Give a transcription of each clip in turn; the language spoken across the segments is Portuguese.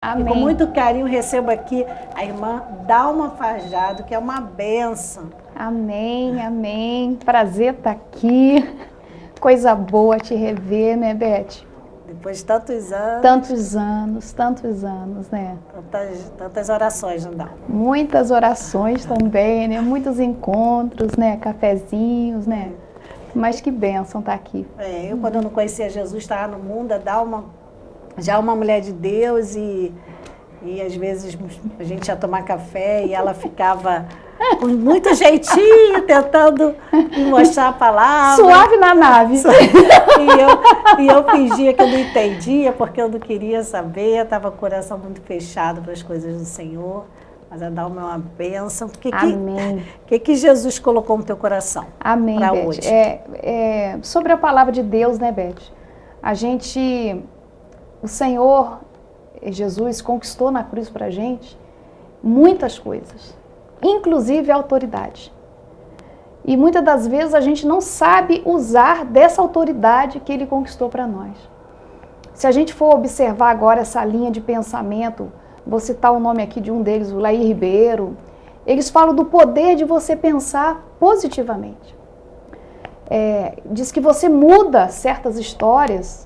Amém. E com muito carinho recebo aqui a irmã Dalma Farjado, que é uma bênção. Amém, amém. Prazer estar aqui. Coisa boa te rever, né, Beth? Depois de tantos anos. Tantos anos, né? Tantas orações, não dá. Muitas orações também, né? Muitos encontros, né? Cafezinhos, né? Mas que bênção estar aqui. Eu quando eu não conhecia Jesus, estava no mundo, a Dalma já uma mulher de Deus e às vezes a gente ia tomar café e ela ficava com muito jeitinho tentando me mostrar a palavra. Suave na nave. E eu fingia que eu não entendia porque eu não queria saber, estava com o coração muito fechado para as coisas do Senhor. Mas a Dalma é uma bênção. Amém. O que Jesus colocou no teu coração? Amém, pra Beth. hoje? Sobre a palavra de Deus, né, Beth? O Senhor, Jesus, conquistou na cruz pra gente muitas coisas, inclusive a autoridade. E muitas das vezes a gente não sabe usar dessa autoridade que Ele conquistou para nós. Se a gente for observar agora essa linha de pensamento, vou citar o nome aqui de um deles, o Laí Ribeiro, eles falam do poder de você pensar positivamente. Diz que você muda certas histórias,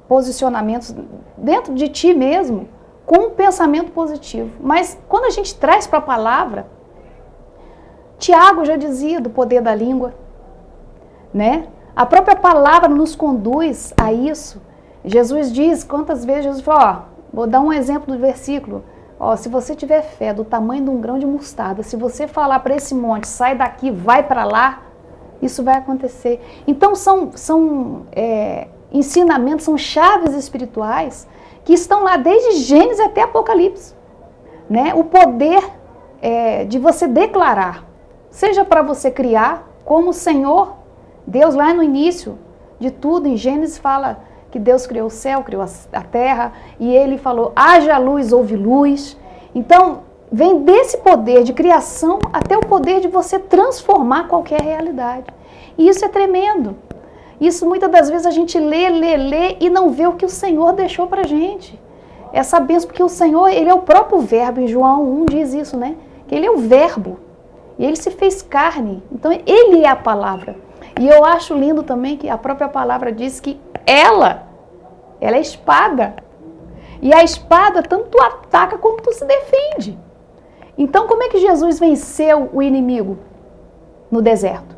posicionamentos dentro de ti mesmo, com um pensamento positivo. Mas quando a gente traz para a palavra, Tiago já dizia do poder da língua, né? A própria palavra nos conduz a isso. Jesus diz, quantas vezes Jesus falou, vou dar um exemplo do versículo, se você tiver fé do tamanho de um grão de mostarda, se você falar para esse monte, sai daqui, vai para lá, isso vai acontecer. Então são ensinamentos, são chaves espirituais que estão lá desde Gênesis até Apocalipse, né? O poder de você declarar, seja para você criar, como o Senhor, Deus lá no início de tudo, em Gênesis fala que Deus criou o céu, criou a terra, e Ele falou, haja luz, houve luz. Então, vem desse poder de criação até o poder de você transformar qualquer realidade. E isso é tremendo. Isso muitas das vezes a gente lê e não vê o que o Senhor deixou pra gente. Essa bênção, porque o Senhor, Ele é o próprio verbo, em João 1 diz isso, né? Que Ele é o verbo, e Ele se fez carne, então Ele é a palavra. E eu acho lindo também que a própria palavra diz que ela é espada, e a espada tanto tu ataca como tu se defende. Então como é que Jesus venceu o inimigo no deserto?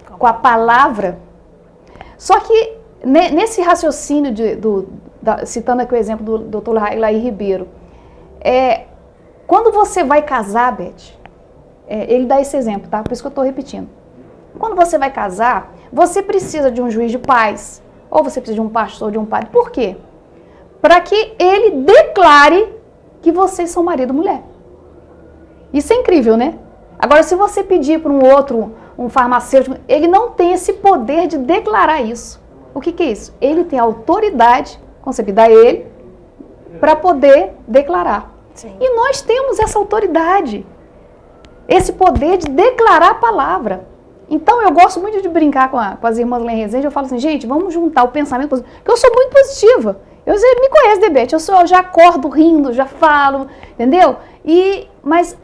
Com a palavra. Só que nesse raciocínio, citando aqui o exemplo do Dr. Laí Ribeiro, quando você vai casar, Beth, ele dá esse exemplo, tá? Por isso que eu estou repetindo. Quando você vai casar, você precisa de um juiz de paz, ou você precisa de um pastor, de um padre. Por quê? Para que ele declare que vocês são marido e mulher. Isso é incrível, né? Agora, se você pedir para um farmacêutico, ele não tem esse poder de declarar isso. O que é isso? Ele tem a autoridade concebida a ele para poder declarar. Sim. E nós temos essa autoridade, esse poder de declarar a palavra. Então eu gosto muito de brincar com as irmãs lá em Resende, eu falo assim, gente, vamos juntar o pensamento positivo, porque eu sou muito positiva. Você me conhece, Debete, eu já acordo rindo, já falo, entendeu? Mas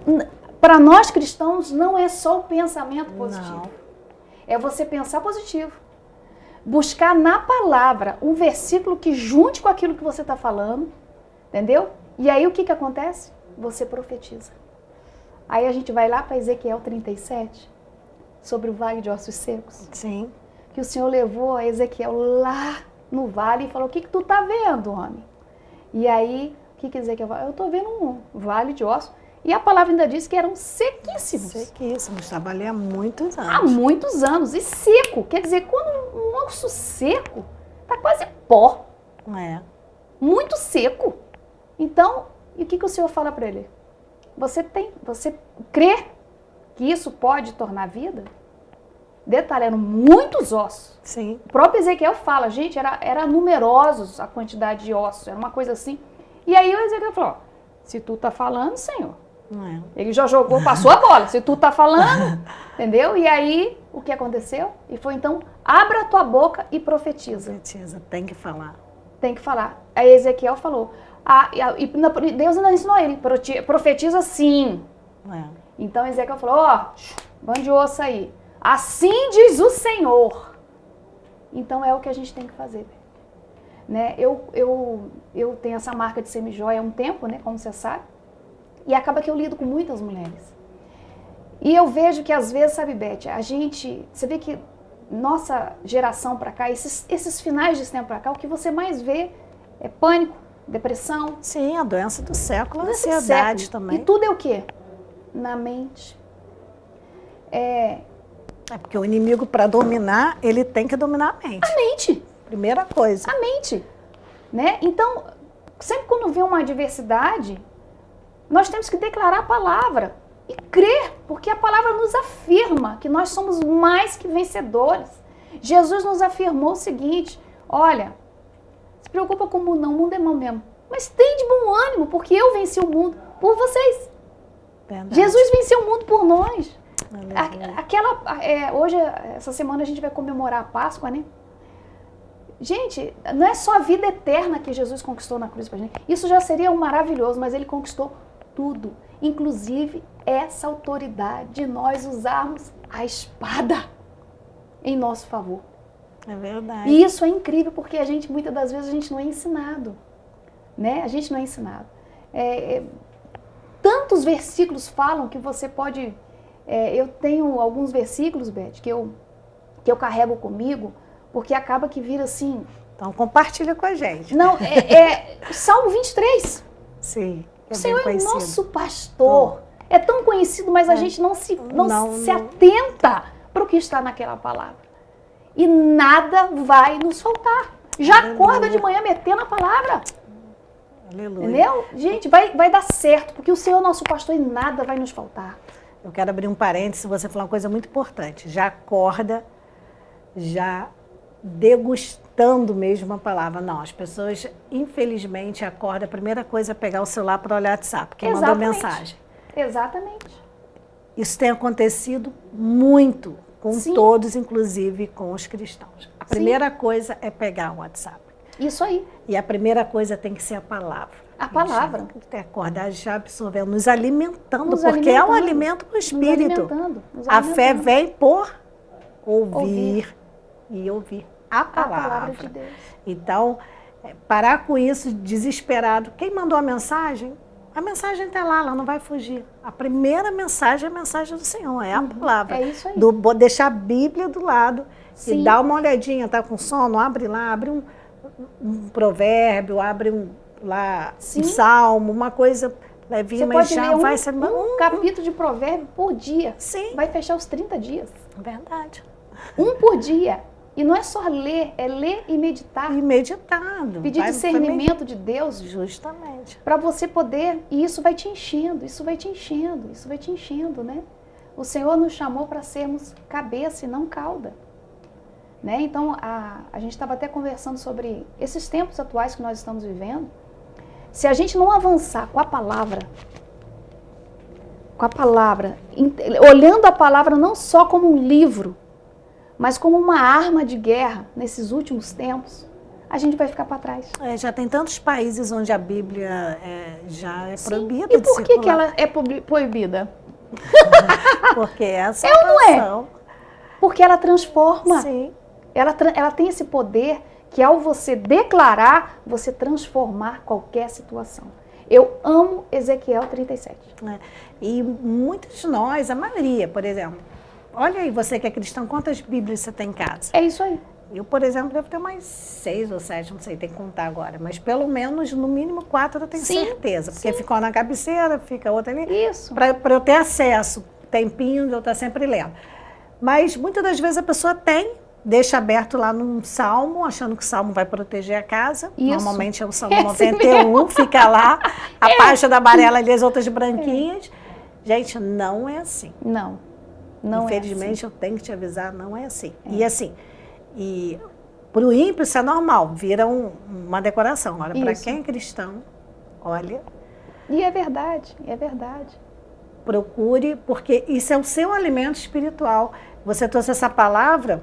para nós cristãos não é só o pensamento positivo. Não. É você pensar positivo. Buscar na palavra um versículo que junte com aquilo que você está falando, entendeu? E aí o que acontece? Você profetiza. Aí a gente vai lá para Ezequiel 37, sobre o vale de ossos secos. Sim. Que o Senhor levou a Ezequiel lá no vale e falou, o que tu tá vendo, homem? E aí, o que Ezequiel falou? Eu tô vendo um vale de ossos. E a palavra ainda diz que eram sequíssimos. Sequíssimos, trabalhei há muitos anos. Há muitos anos. E seco. Quer dizer, quando um osso seco, tá quase pó. Muito seco. Então, e o que o Senhor fala para ele? Você crê que isso pode tornar vida? Detalhando muitos ossos. Sim. O próprio Ezequiel fala, gente, era numerosos a quantidade de ossos, era uma coisa assim. E aí o Ezequiel falou, se tu tá falando, Senhor. Ele já jogou, passou a bola, se tu tá falando, entendeu? E aí, o que aconteceu? E foi então, abra a tua boca e profetiza. Profetiza, tem que falar. Tem que falar. Aí Ezequiel falou, Deus ainda ensinou ele, profetiza sim. Então Ezequiel falou, bando de osso aí. Assim diz o Senhor. Então é o que a gente tem que fazer. Né? Eu tenho essa marca de semijoia há um tempo, né, como você sabe. E acaba que eu lido com muitas mulheres. E eu vejo que às vezes, sabe, Beth, você vê que nossa geração pra cá, esses finais de tempo pra cá, o que você mais vê é pânico, depressão. Sim, a doença do século, a ansiedade também. E tudo é o quê? Na mente. É porque o inimigo, para dominar, ele tem que dominar a mente. A mente. Primeira coisa. A mente. Né? Então, sempre quando vem uma adversidade, nós temos que declarar a palavra e crer, porque a palavra nos afirma que nós somos mais que vencedores. Jesus nos afirmou o seguinte, olha, se preocupa com o mundo não, o mundo é mau mesmo, mas tem de bom ânimo, porque eu venci o mundo por vocês. Verdade. Jesus venceu o mundo por nós. Hoje, essa semana, a gente vai comemorar a Páscoa, né? Gente, não é só a vida eterna que Jesus conquistou na cruz pra gente. Isso já seria um maravilhoso, mas ele conquistou tudo. Inclusive, essa autoridade de nós usarmos a espada em nosso favor. É verdade. E isso é incrível, porque muitas das vezes, a gente não é ensinado. Né? A gente não é ensinado. Tantos versículos falam que você pode... eu tenho alguns versículos, Beth, que eu carrego comigo, porque acaba que vira assim... Então, compartilha com a gente. Não, Salmo 23. Sim. O Senhor é o nosso pastor. É tão conhecido, mas a gente não se atenta para o que está naquela palavra. E nada vai nos faltar. Já acorda de manhã metendo a palavra. Aleluia. Entendeu? Gente, vai dar certo, porque o Senhor é nosso pastor e nada vai nos faltar. Eu quero abrir um parênteses, você falou uma coisa muito importante. Já acorda, já degustando mesmo a palavra. Não, as pessoas, infelizmente, acordam, a primeira coisa é pegar o celular para olhar o WhatsApp, quem mandou mensagem. Exatamente. Isso tem acontecido muito com todos, inclusive com os cristãos. A primeira coisa é pegar o WhatsApp. Isso aí. E a primeira coisa tem que ser a palavra. A palavra. Tem que acordar já absorvendo, nos alimentando, porque é um alimento para o espírito. A fé vem por ouvir e ouvir a palavra de Deus. Então, parar com isso desesperado. Quem mandou a mensagem está lá, ela não vai fugir. A primeira mensagem é a mensagem do Senhor, é a palavra. É isso aí. Deixar a Bíblia do lado e dar uma olhadinha, tá com sono, abre lá, abre um provérbio, abre um salmo, uma coisa levinha, mas já vai ser um capítulo de provérbio por dia. Sim. Vai fechar os 30 dias. Verdade. Um por dia. E não é só ler, é ler e meditar. E meditando. Pedir discernimento de Deus. Justamente. Para você poder, e isso vai te enchendo, isso vai te enchendo, isso vai te enchendo, né? O Senhor nos chamou para sermos cabeça e não cauda. Né? Então, a gente estava até conversando sobre esses tempos atuais que nós estamos vivendo. Se a gente não avançar com a palavra, olhando a palavra não só como um livro, mas como uma arma de guerra nesses últimos tempos, a gente vai ficar para trás. Já tem tantos países onde a Bíblia já é proibida. E por que ela é proibida? Porque essa não é? Porque ela transforma. Sim. Ela tem esse poder que, ao você declarar, você transformar qualquer situação. Eu amo Ezequiel 37. E muitos de nós, a maioria, por exemplo, olha aí, você que é cristão, quantas Bíblias você tem em casa? É isso aí. Eu, por exemplo, devo ter umas 6 ou 7, não sei, tem que contar agora. Mas pelo menos, no mínimo 4 eu tenho certeza. Porque ficou na cabeceira, fica outra ali. Isso. Para eu ter acesso, tempinho de eu estar sempre lendo. Mas muitas das vezes a pessoa deixa aberto lá num salmo, achando que o salmo vai proteger a casa. Isso. Normalmente é o salmo 91, fica lá, a página amarela ali, as outras branquinhas. Gente, não é assim. Não. Infelizmente, eu tenho que te avisar, não é assim. E para o ímpio isso é normal, vira uma decoração. Agora, para quem é cristão, olha... E é verdade, é verdade. Procure, porque isso é o seu alimento espiritual. Você trouxe essa palavra,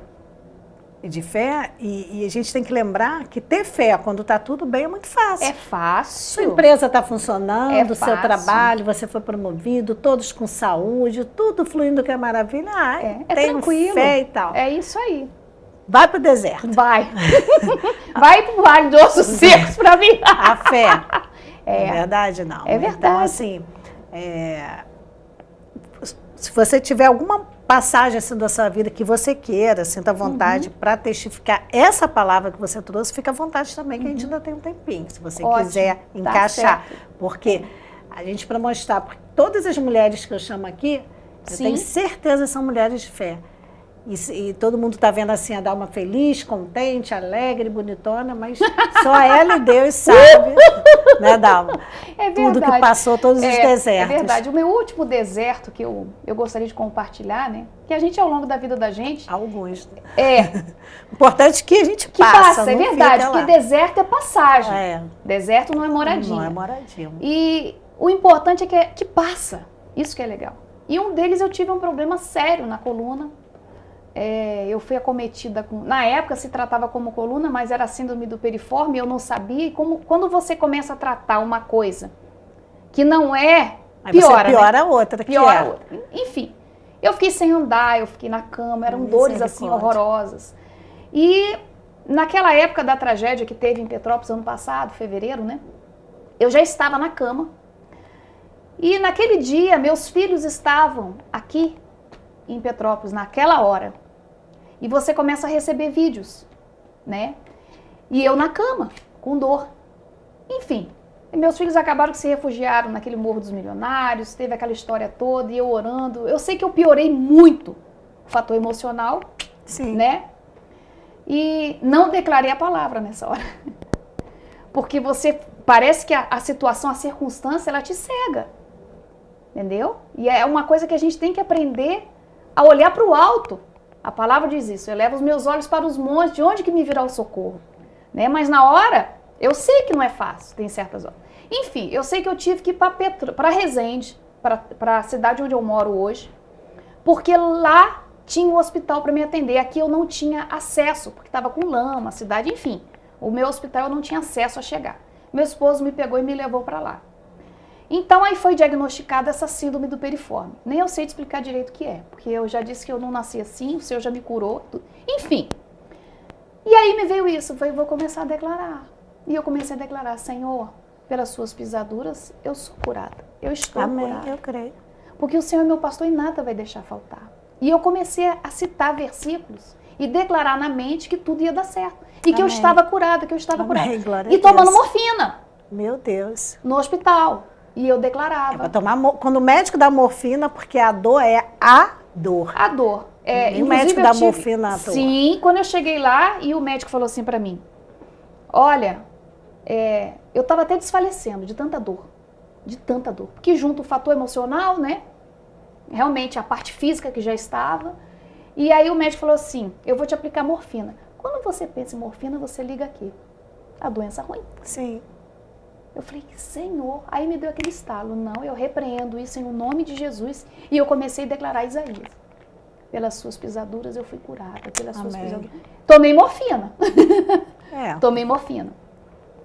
de fé, e a gente tem que lembrar que ter fé quando está tudo bem é muito fácil. É fácil. Sua empresa está funcionando, É o seu fácil. trabalho, você foi promovido, todos com saúde, tudo fluindo que é maravilha. É tenho tranquilo. fé e tal. É isso aí. Vai para o deserto. Vai. Vai pro vale de ossos secos para mim. A fé. É verdade, não. É verdade. Então, assim, se você tiver alguma passagem assim da sua vida que você queira, sinta vontade para testificar essa palavra que você trouxe, fica à vontade também, que a gente ainda tem um tempinho, se você Ótimo, quiser tá encaixar. certo. Porque a gente, para mostrar, porque todas as mulheres que eu chamo aqui, eu Sim. tenho certeza que são mulheres de fé. E todo mundo está vendo assim a Dalma feliz, contente, alegre, bonitona, mas só ela e Deus sabe, né, Dalma? É Tudo verdade. que passou, todos os desertos. É verdade. O meu último deserto que eu gostaria de compartilhar, né? Que a gente, ao longo da vida da gente... Alguns. Importante que a gente que passa, é não verdade. fica Porque lá. deserto é passagem. É. Deserto não é moradinha. Não é moradinha. E o importante é que passa. Isso que é legal. E um deles eu tive um problema sério na coluna. Eu fui acometida com... Na época se tratava como coluna, mas era síndrome do piriforme, eu não sabia. E quando você começa a tratar uma coisa que não é, Aí piora, você piora né? a outra, Piora a outra. Enfim, eu fiquei sem andar, eu fiquei na cama, eram dores assim Misericórdia. horrorosas. E naquela época da tragédia que teve em Petrópolis ano passado, fevereiro, né? Eu já estava na cama. E naquele dia, meus filhos estavam aqui em Petrópolis, naquela hora. E você começa a receber vídeos, né? E eu na cama, com dor. Enfim, e meus filhos acabaram que se refugiaram naquele Morro dos Milionários, teve aquela história toda, e eu orando. Eu sei que eu piorei muito o fator emocional, Sim. né? E não declarei a palavra nessa hora. Porque você, parece que a situação, a circunstância, ela te cega. Entendeu? E é uma coisa que a gente tem que aprender a olhar para o alto. A palavra diz isso, eu levo os meus olhos para os montes, de onde que me virá o socorro? Né? Mas na hora, eu sei que não é fácil, tem certas horas. Enfim, eu sei que eu tive que ir para Resende, para a cidade onde eu moro hoje, porque lá tinha um hospital para me atender. Aqui eu não tinha acesso, porque estava com lama, a cidade, enfim. O meu hospital eu não tinha acesso a chegar. Meu esposo me pegou e me levou para lá. Então, aí foi diagnosticada essa síndrome do piriforme. Nem eu sei te explicar direito o que é, porque eu já disse que eu não nasci assim, o Senhor já me curou, tudo. Enfim. E aí me veio isso, vou começar a declarar. E eu comecei a declarar, Senhor, pelas suas pisaduras, eu sou curada. Eu estou curada. Eu creio. Porque o Senhor é meu pastor e nada vai deixar faltar. E eu comecei a citar versículos e declarar na mente que tudo ia dar certo. E que eu estava curada, que eu estava curada. Glória a E tomando Deus. morfina. Meu Deus. No hospital. E eu declarava. Quando o médico dá morfina, porque a dor é a dor. A dor. E o médico dá morfina à toa. Sim, quando eu cheguei lá e o médico falou assim pra mim, olha, eu tava até desfalecendo de tanta dor. De tanta dor. Porque junto o fator emocional, né? Realmente a parte física que já estava. E aí o médico falou assim, eu vou te aplicar morfina. Quando você pensa em morfina, você liga aqui. A doença ruim. Sim. Eu falei, Senhor, aí me deu aquele estalo. Não, eu repreendo isso em nome de Jesus. E eu comecei a declarar Isaías. Pelas suas pisaduras eu fui curada. Pelas suas pisaduras. Tomei morfina. Tomei morfina.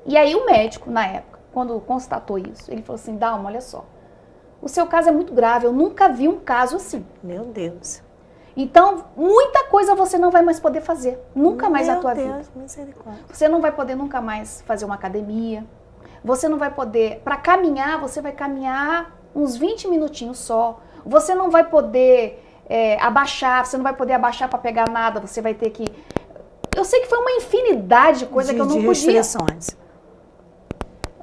E aí o médico, na época, quando constatou isso, ele falou assim, Dalma, olha só. O seu caso é muito grave, eu nunca vi um caso assim. Meu Deus. Então, muita coisa você não vai mais poder fazer. Nunca mais na tua vida. Meu Deus, misericórdia. Você não vai poder nunca mais fazer uma academia. Você não vai poder, para caminhar, você vai caminhar uns 20 minutinhos só. Você não vai poder abaixar, você não vai poder abaixar para pegar nada, você vai ter que... Eu sei que foi uma infinidade de coisas que eu não podia. Restrições.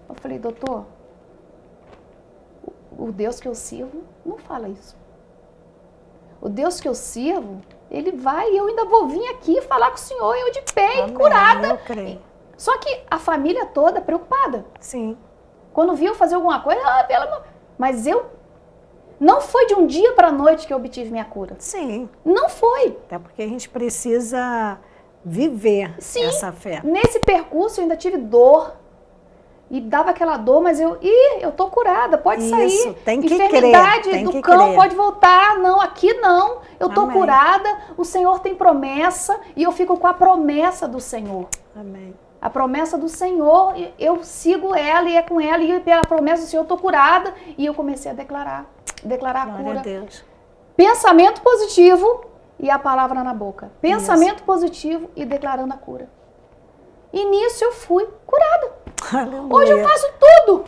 Eu falei, doutor, o Deus que eu sirvo não fala isso. O Deus que eu sirvo, ele vai e eu ainda vou vir aqui falar com o senhor, eu de pé e curada. Eu creio. Só que a família toda preocupada. Sim. Quando viu fazer alguma coisa, pelo amor... Mas eu... Não foi de um dia para a noite que eu obtive minha cura. Sim. Não foi. Até porque a gente precisa viver Sim. essa fé. Nesse percurso eu ainda tive dor. E dava aquela dor, mas eu tô curada, pode sair. Isso, tem que Enfermidade crer, tem do que cão crer. pode voltar. Não, aqui não. Eu tô Amém. curada, o Senhor tem promessa e eu fico com a promessa do Senhor. Amém. A promessa do Senhor, eu sigo ela e é com ela, e pela promessa do Senhor eu tô curada. E eu comecei a declarar a Glória cura. a Deus. Pensamento positivo e a palavra na boca. Pensamento positivo e declarando a cura. E nisso eu fui curada. Aleluia. Hoje eu faço tudo.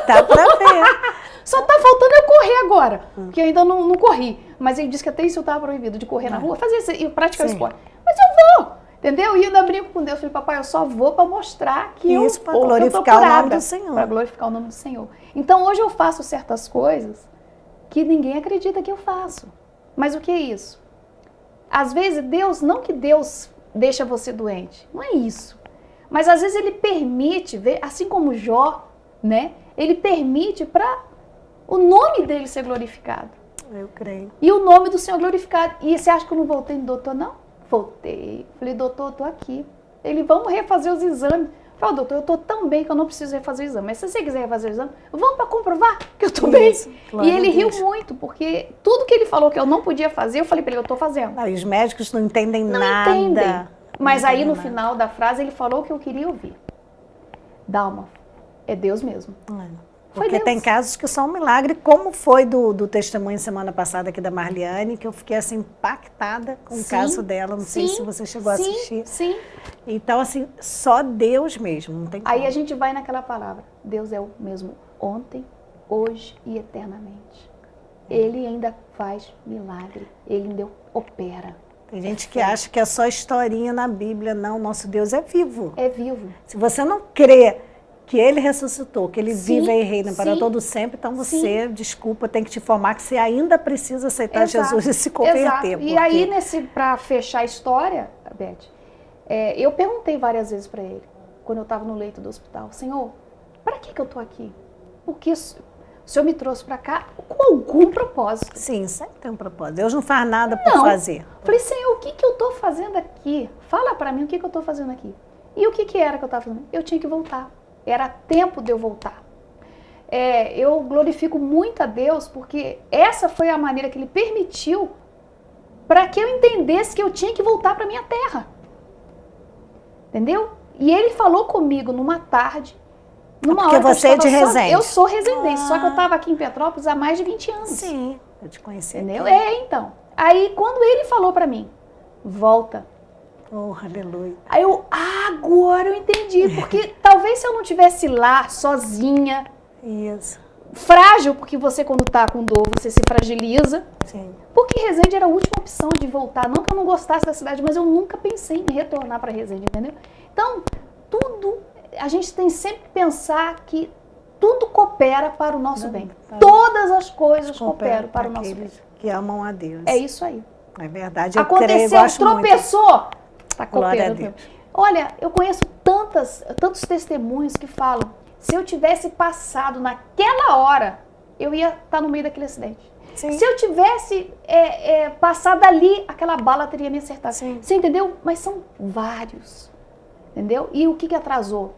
Dá pra ver. Só tá faltando eu correr agora. Porque eu ainda não corri. Mas ele disse que até isso eu tava proibido, de correr na rua, fazer isso e praticar esporte. Mas eu vou. Entendeu? E eu ainda brinco com Deus. Falei, papai, eu só vou para mostrar que isso, eu para vou, glorificar o nome do Senhor. Para glorificar o nome do Senhor. Então hoje eu faço certas coisas que ninguém acredita que eu faço. Mas o que é isso? Às vezes Deus, não que Deus deixa você doente, não é isso. Mas às vezes ele permite, assim como Jó, né? Ele permite para o nome dele ser glorificado. Eu creio. E o nome do Senhor glorificado. E você acha que eu não voltei no doutor, não? Voltei. Falei, doutor, eu tô aqui. Ele, vamos refazer os exames. Falei, doutor, eu tô tão bem que eu não preciso refazer o exame. Mas se você quiser refazer o exame, vamos para comprovar que eu tô bem. E ele riu muito, porque tudo que ele falou que eu não podia fazer, eu falei para ele, eu tô fazendo. Ah, os médicos não entendem não nada. Entendem. Mas não aí no nada. final da frase ele falou o que eu queria ouvir. Dalma, é Deus mesmo. Porque tem casos que são um milagre, como foi do testemunho semana passada aqui da Marliane, que eu fiquei assim impactada com o caso dela. Não sei se você chegou a assistir. Sim. Então, assim, só Deus mesmo, não tem como. Aí a gente vai naquela palavra. Deus é o mesmo ontem, hoje e eternamente. Ele ainda faz milagre. Ele ainda opera. Tem gente que acha que é só historinha na Bíblia. Não, nosso Deus é vivo. É vivo. Se você não crê que ele ressuscitou, que ele vive e reina para todo sempre, então você, desculpa, tem que te informar que você ainda precisa aceitar Jesus e se converter. Exato. E aí, para fechar a história, Beth, eu perguntei várias vezes para ele, quando eu estava no leito do hospital, Senhor, para que eu estou aqui? Porque o Senhor me trouxe para cá com algum propósito. Sim, sempre tem um propósito. Deus não faz nada por fazer. Falei, Senhor, o que eu estou fazendo aqui? Fala para mim o que eu estou fazendo aqui. E o que era que eu estava fazendo? Eu tinha que voltar. Era tempo de eu voltar. Eu glorifico muito a Deus porque essa foi a maneira que Ele permitiu para que eu entendesse que eu tinha que voltar para minha terra. Entendeu? E Ele falou comigo numa tarde, numa hora que você é de Resende. Eu sou residente, só que eu estava aqui em Petrópolis há mais de 20 anos. Sim, eu te conheci. Entendeu? Então. Aí quando Ele falou para mim, volta. Oh, aleluia. Aí agora eu entendi, porque talvez se eu não estivesse lá, sozinha, frágil, porque você quando tá com dor, você se fragiliza. Sim. Porque Resende era a última opção de voltar, não que eu não gostasse da cidade, mas eu nunca pensei em retornar para Resende, entendeu? Então, tudo, a gente tem sempre que pensar que tudo coopera para o nosso bem. Todas as coisas cooperam para o nosso bem. Que amam a Deus. É isso aí. É verdade, eu Aconteceu, creio, gosto tropeçou. Muito. Tá cooperando. Olha, eu conheço tantos testemunhos que falam, se eu tivesse passado naquela hora, eu ia estar no meio daquele acidente. Sim. Se eu tivesse passado ali, aquela bala teria me acertado. Sim. Você entendeu? Mas são vários. Entendeu? E o que atrasou?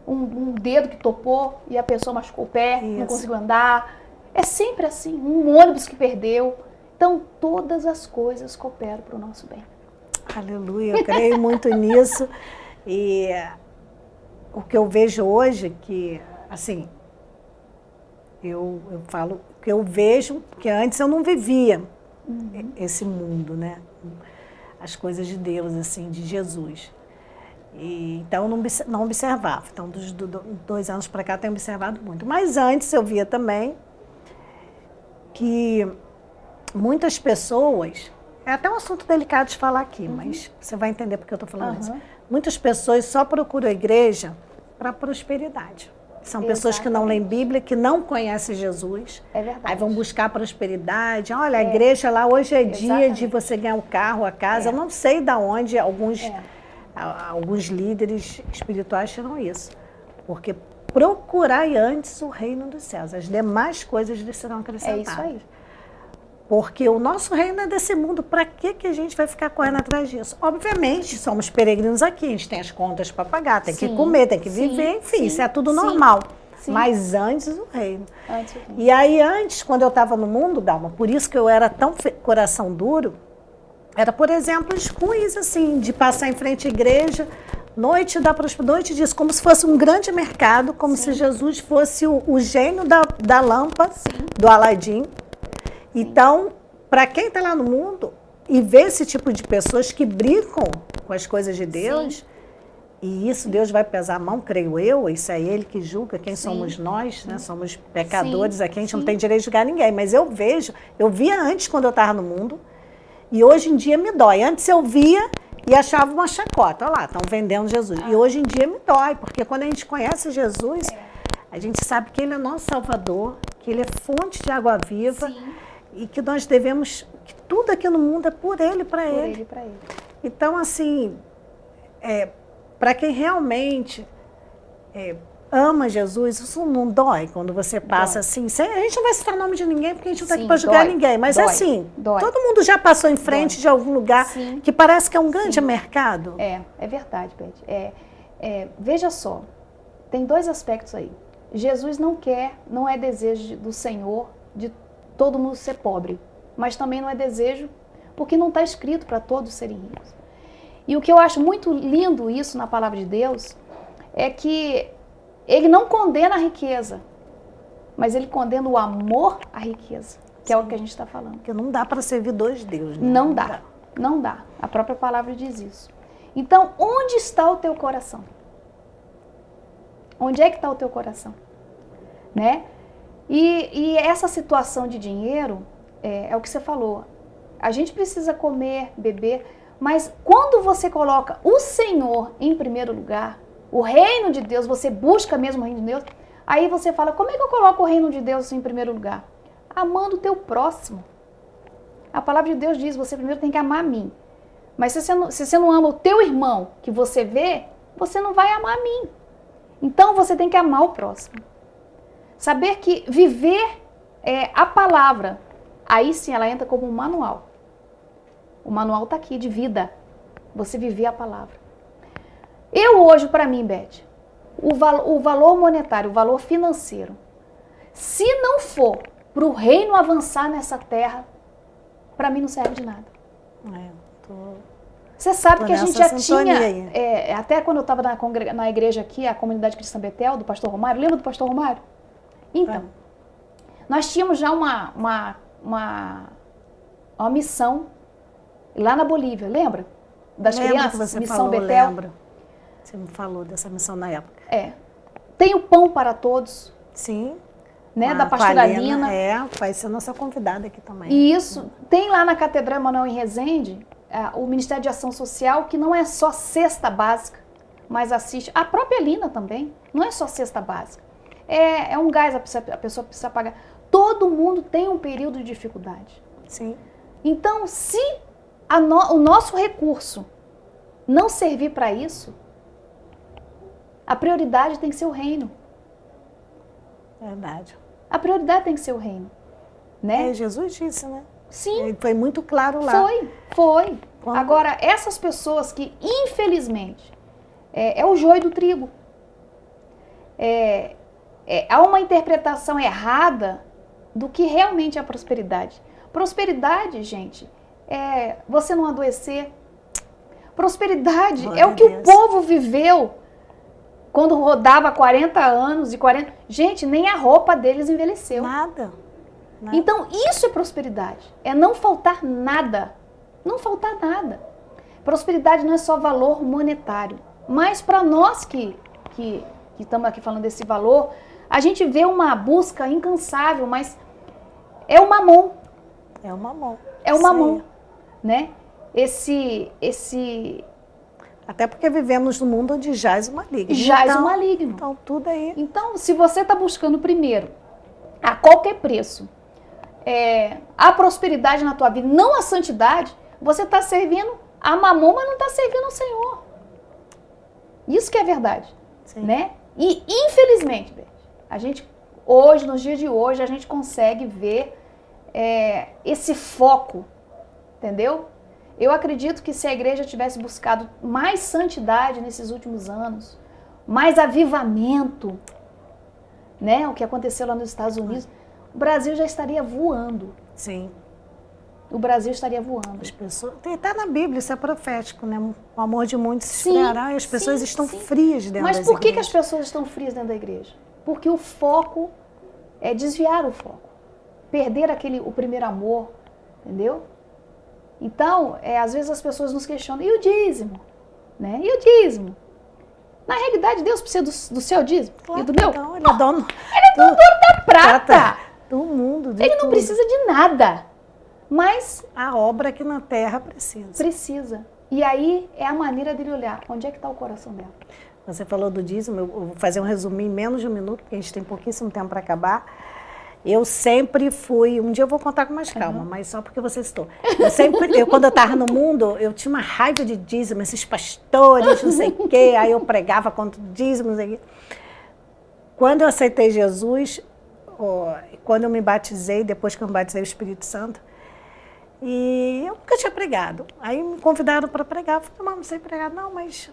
Um dedo que topou e a pessoa machucou o pé, não conseguiu andar. É sempre assim. Um ônibus que perdeu. Então, todas as coisas cooperam para o nosso bem. Aleluia, eu creio muito nisso. E o que eu vejo hoje, que, assim, eu falo que eu vejo, porque antes eu não vivia esse mundo, né? As coisas de Deus, assim, de Jesus. E, então, eu não observava. Então, dos 2 anos para cá, eu tenho observado muito. Mas antes eu via também que muitas pessoas... É até um assunto delicado de falar aqui, mas você vai entender porque eu estou falando isso. Muitas pessoas só procuram a igreja para prosperidade. São pessoas que não leem Bíblia, que não conhecem Jesus. É verdade. Aí vão buscar prosperidade. Olha, a igreja lá hoje é dia de você ganhar o carro, a casa. Eu não sei de onde alguns líderes espirituais tiram isso. Porque procurai antes o reino dos céus. As demais coisas lhe serão acrescentadas. É isso aí. Porque o nosso reino é desse mundo. Para que a gente vai ficar correndo atrás disso? Obviamente, somos peregrinos aqui, a gente tem as contas para pagar, tem que comer, tem que viver, enfim, isso é tudo normal. Sim. Mas antes o reino. E aí antes, quando eu estava no mundo, Dalma, por isso que eu era tão coração duro, era, por exemplo, ruins, assim, de passar em frente à igreja, noite disso, como se fosse um grande mercado, como se Jesus fosse o gênio da lâmpada, do Aladim. Então, para quem está lá no mundo e vê esse tipo de pessoas que brincam com as coisas de Deus, e isso Deus vai pesar a mão, creio eu, isso é Ele que julga quem somos nós, né? Somos pecadores aqui, a gente não tem direito de julgar ninguém, mas eu via antes quando eu estava no mundo, e hoje em dia me dói. Antes eu via e achava uma chacota, olha lá, estão vendendo Jesus. E hoje em dia me dói, porque quando a gente conhece Jesus, a gente sabe que Ele é nosso Salvador, que Ele é fonte de água viva, e que nós devemos, que tudo aqui no mundo é por Ele, para Ele. Então, assim, para quem realmente ama Jesus, isso não dói quando você passa assim. A gente não vai citar o nome de ninguém, porque a gente não está aqui para julgar ninguém. Mas assim, todo mundo já passou em frente de algum lugar que parece que é um grande mercado. É verdade, Beth. Veja só, tem dois aspectos aí. Jesus não é desejo do Senhor de todo mundo ser pobre, mas também não é desejo, porque não está escrito para todos serem ricos. E o que eu acho muito lindo isso na palavra de Deus é que Ele não condena a riqueza, mas Ele condena o amor à riqueza, que é o que a gente está falando. Porque não dá para servir dois deuses. Né? Não dá. A própria palavra diz isso. Então, onde está o teu coração? Onde é que está o teu coração? Né? E essa situação de dinheiro, é o que você falou. A gente precisa comer, beber, mas quando você coloca o Senhor em primeiro lugar, o reino de Deus, você busca mesmo o reino de Deus, aí você fala, como é que eu coloco o reino de Deus em primeiro lugar? Amando o teu próximo. A palavra de Deus diz, você primeiro tem que amar a mim. Mas se você não ama o teu irmão que você vê, você não vai amar a mim. Então você tem que amar o próximo. Saber que viver a palavra, aí sim ela entra como um manual. O manual está aqui de vida. Você viver a palavra. Eu hoje, para mim, Beth, o valor monetário, o valor financeiro, se não for para o reino avançar nessa terra, para mim não serve de nada. Você sabe que a gente já tinha, até quando eu estava na igreja aqui, a comunidade cristã Betel, do pastor Romário, lembra do pastor Romário? Então, nós tínhamos já uma missão lá na Bolívia, lembra? Das crianças, missão Betel. Lembro. Você me falou dessa missão na época. Tem o pão para todos. Sim. Né, da pastora Lina. Vai ser nossa convidada aqui também. E isso, tem lá na Catedral Emanuel em Resende, o Ministério de Ação Social, que não é só cesta básica, mas assiste. A própria Lina também, não é só cesta básica. É um gás, a pessoa precisa pagar. Todo mundo tem um período de dificuldade. Sim. Então, se o nosso recurso não servir para isso, a prioridade tem que ser o reino. Verdade. A prioridade tem que ser o reino. Né? Jesus disse, né? Sim. Ele foi muito claro lá. Foi. Agora, essas pessoas que, infelizmente, é o joio do trigo. Há uma interpretação errada do que realmente é a prosperidade. Prosperidade, gente, é você não adoecer. Prosperidade é o que o povo viveu quando rodava 40 anos e 40... Gente, nem a roupa deles envelheceu. Nada. Então, isso é prosperidade. É não faltar nada. Não faltar nada. Prosperidade não é só valor monetário. Mas para nós que estamos aqui falando desse valor, a gente vê uma busca incansável, mas é o mamon. É o mamon. É o mamon, né? Até porque vivemos num mundo onde jaz o maligno. Jaz o maligno. Então, tudo aí. Então, se você está buscando primeiro, a qualquer preço, a prosperidade na tua vida, não a santidade, você está servindo a mamon, mas não está servindo ao Senhor. Isso que é verdade. Sim. Né? E, infelizmente, a gente, hoje, nos dias de hoje, a gente consegue ver esse foco, entendeu? Eu acredito que se a igreja tivesse buscado mais santidade nesses últimos anos, mais avivamento, né? O que aconteceu lá nos Estados Unidos, o Brasil já estaria voando. Sim. O Brasil estaria voando. As pessoas, está na Bíblia, isso é profético, né? O amor de muitos se esfriará e as pessoas estão frias dentro das igrejas. Mas por que as pessoas estão frias dentro da igreja? Porque o foco é desviar o foco. Perder o primeiro amor, entendeu? Então, às vezes as pessoas nos questionam, e o dízimo? Né? E o dízimo? Na realidade, Deus precisa do seu dízimo e do meu? Não, ele é dono. Ele é dono da prata. Do mundo, de Ele não precisa de nada. Mas a obra aqui na terra precisa. Precisa. E aí é a maneira dele olhar. Onde é que está o coração dela? Você falou do dízimo, eu vou fazer um resuminho em menos de um minuto, porque a gente tem pouquíssimo tempo para acabar. Eu sempre fui, um dia eu vou contar com mais calma, mas só porque você citou. Quando eu estava no mundo, eu tinha uma raiva de dízimo, esses pastores, não sei o quê, aí eu pregava contra o dízimo, não sei o quê. Quando eu aceitei Jesus, quando eu me batizei, depois que eu me batizei o Espírito Santo, e eu nunca tinha pregado. Aí me convidaram para pregar. Eu falei, mas não sei pregar. Não, mas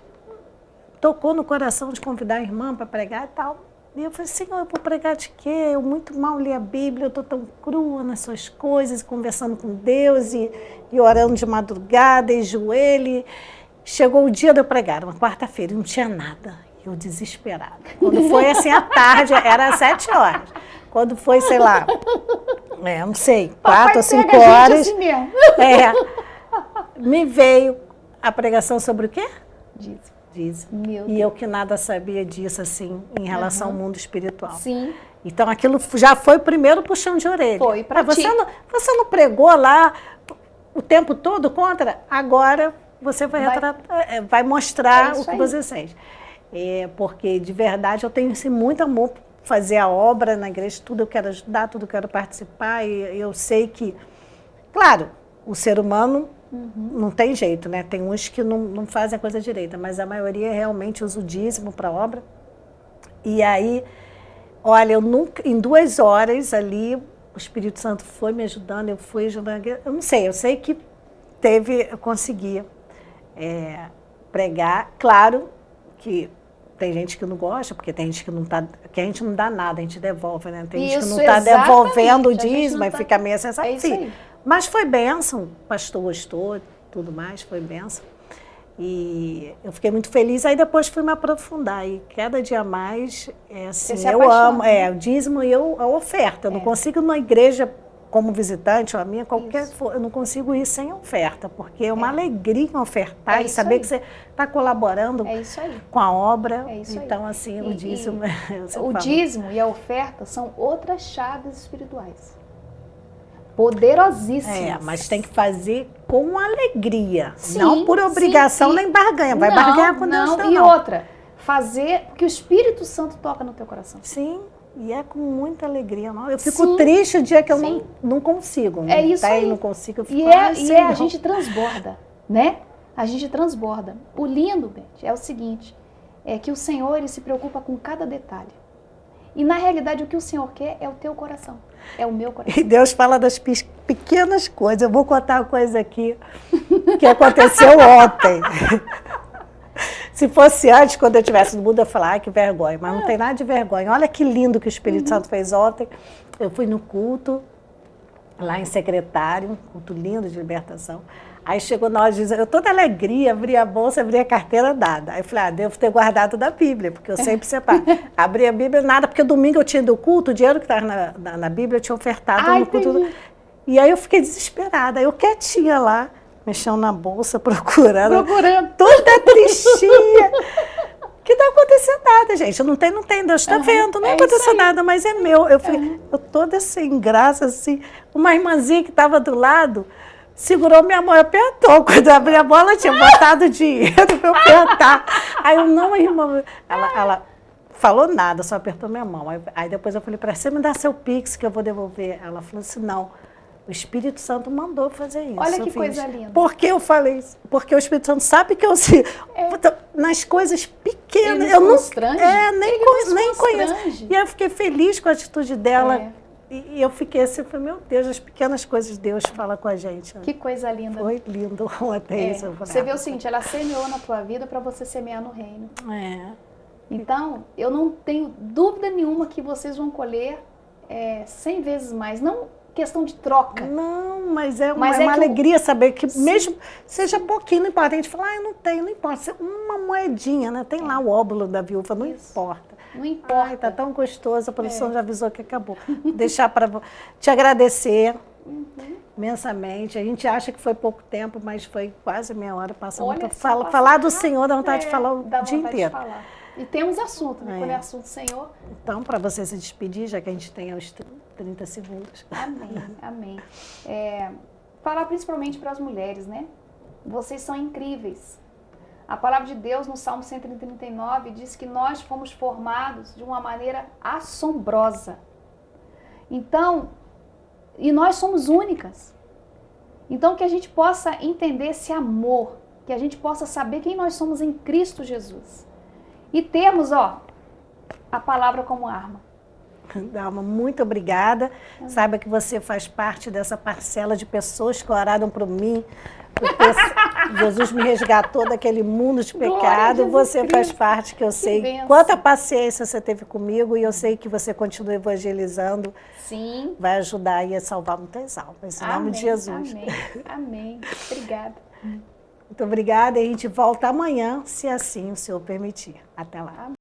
tocou no coração de convidar a irmã para pregar e tal. E eu falei, Senhor, eu vou pregar de quê? Eu muito mal li a Bíblia, eu estou tão crua nas suas coisas, conversando com Deus e orando de madrugada e joelho. Chegou o dia de eu pregar, uma quarta-feira, não tinha nada. Eu desesperada. Quando foi assim à tarde, era 7 horas. Quando foi, sei lá, não sei, 4 ou 5 horas, assim mesmo. Me veio a pregação sobre o quê? Dízimo. E eu que nada sabia disso, assim, em relação ao mundo espiritual. Sim. Então, aquilo já foi o primeiro puxão de orelha. Foi, para ti. Você não pregou lá o tempo todo contra? Agora você vai mostrar o que você sente. Porque, de verdade, eu tenho assim, muito amor por fazer a obra na igreja, tudo eu quero ajudar, tudo eu quero participar, e eu sei que, claro, o ser humano não tem jeito, né? Tem uns que não fazem a coisa direita, mas a maioria realmente usa o dízimo para a obra. E aí, olha, eu nunca, em 2 horas ali, o Espírito Santo foi me ajudando, eu fui ajudando, eu não sei, eu sei que eu conseguia pregar, claro que tem gente que não gosta, porque tem gente que a gente não dá nada, a gente devolve, né? Tem gente que não está devolvendo o dízimo e fica meio assim, sabe? Mas foi bênção, o pastor gostou, tudo mais, foi bênção. E eu fiquei muito feliz, aí depois fui me aprofundar, e cada dia mais, assim, eu amo, o dízimo e a oferta. Eu não consigo numa igreja como visitante, ou a minha, eu não consigo ir sem oferta, porque é uma alegria ofertar e saber que você está colaborando com a obra. Então, assim, o dízimo... O dízimo e a oferta são outras chaves espirituais. Poderosíssimas. Mas tem que fazer com alegria, não por obrigação nem barganha. Vai barganhar com Deus, não. E outra, fazer o que o Espírito Santo toca no teu coração. Sim. E é com muita alegria. Eu fico triste o dia que eu não consigo. É isso aí. Não consigo, eu fico e a gente transborda, né? A gente transborda. O lindo, Beth, é o seguinte, é que o Senhor, ele se preocupa com cada detalhe. E, na realidade, o que o Senhor quer é o teu coração. É o meu coração. E Deus fala das pequenas coisas. Eu vou contar uma coisa aqui que aconteceu ontem. Se fosse antes, quando eu estivesse no mundo, eu ia falar, que vergonha. Mas não tem nada de vergonha. Olha que lindo que o Espírito Santo fez ontem. Eu fui no culto, lá em Secretário, um culto lindo de libertação. Aí chegou na hora de dizer, eu toda alegria, abri a bolsa, abri a carteira, nada. Aí eu falei, devo ter guardado da Bíblia, porque eu sempre separo. Abri a Bíblia, nada, porque domingo eu tinha do culto, o dinheiro que estava na Bíblia eu tinha ofertado no culto. E aí eu fiquei desesperada, eu quietinha lá, mexendo na bolsa, procurando. Toda tristinha. Que não aconteceu nada, gente. Não tem, Deus está vendo, não aconteceu nada, mas é meu. Eu toda sem graça, assim. Uma irmãzinha que estava do lado segurou minha mão e apertou. Quando eu abri a mão, ela tinha botado dinheiro para eu apertar. Aí eu, não, irmã. Ela falou nada, só apertou minha mão. Aí depois eu falei para ela, você me dá seu Pix que eu vou devolver. Ela falou assim, não. O Espírito Santo mandou fazer isso. Olha que coisa linda. Por que eu falei isso? Porque o Espírito Santo sabe que eu nas coisas pequenas. Ele nem conheço. E aí eu fiquei feliz com a atitude dela. E eu fiquei assim, falei, meu Deus, as pequenas coisas Deus fala com a gente. Que coisa linda. Foi lindo ontem. Você vê o seguinte, ela semeou na tua vida para você semear no reino. Então, eu não tenho dúvida nenhuma que vocês vão colher 100 vezes mais. Não questão de troca. Não, mas é uma alegria saber que mesmo seja pouquinho, não importa. A gente fala, eu não tenho, não importa. Uma moedinha, né? Tem lá o óbolo da viúva, não importa. Não importa. Ai, tá tão gostoso, a produção já avisou que acabou. Deixar para te agradecer imensamente. A gente acha que foi pouco tempo, mas foi quase meia hora. Passa muito. Falar do Senhor dá vontade de falar o dia inteiro. E temos assunto, né? Quando é assunto do Senhor. Então, para você se despedir, já que a gente tem os 30 segundos. Amém, amém. Falar principalmente para as mulheres, né? Vocês são incríveis. A palavra de Deus no Salmo 139 diz que nós fomos formados de uma maneira assombrosa. Então, e nós somos únicas. Então, que a gente possa entender esse amor, que a gente possa saber quem nós somos em Cristo Jesus. E termos, a palavra como arma. Dalma, muito obrigada. Saiba que você faz parte dessa parcela de pessoas que oraram por mim, porque Jesus me resgatou daquele mundo de pecado. Você faz parte, que eu sei quanta paciência você teve comigo e eu sei que você continua evangelizando. Sim. Vai ajudar aí a salvar muitas almas. Em nome de Jesus. Amém, amém. Obrigada. Muito obrigada e a gente volta amanhã, se assim o Senhor permitir. Até lá.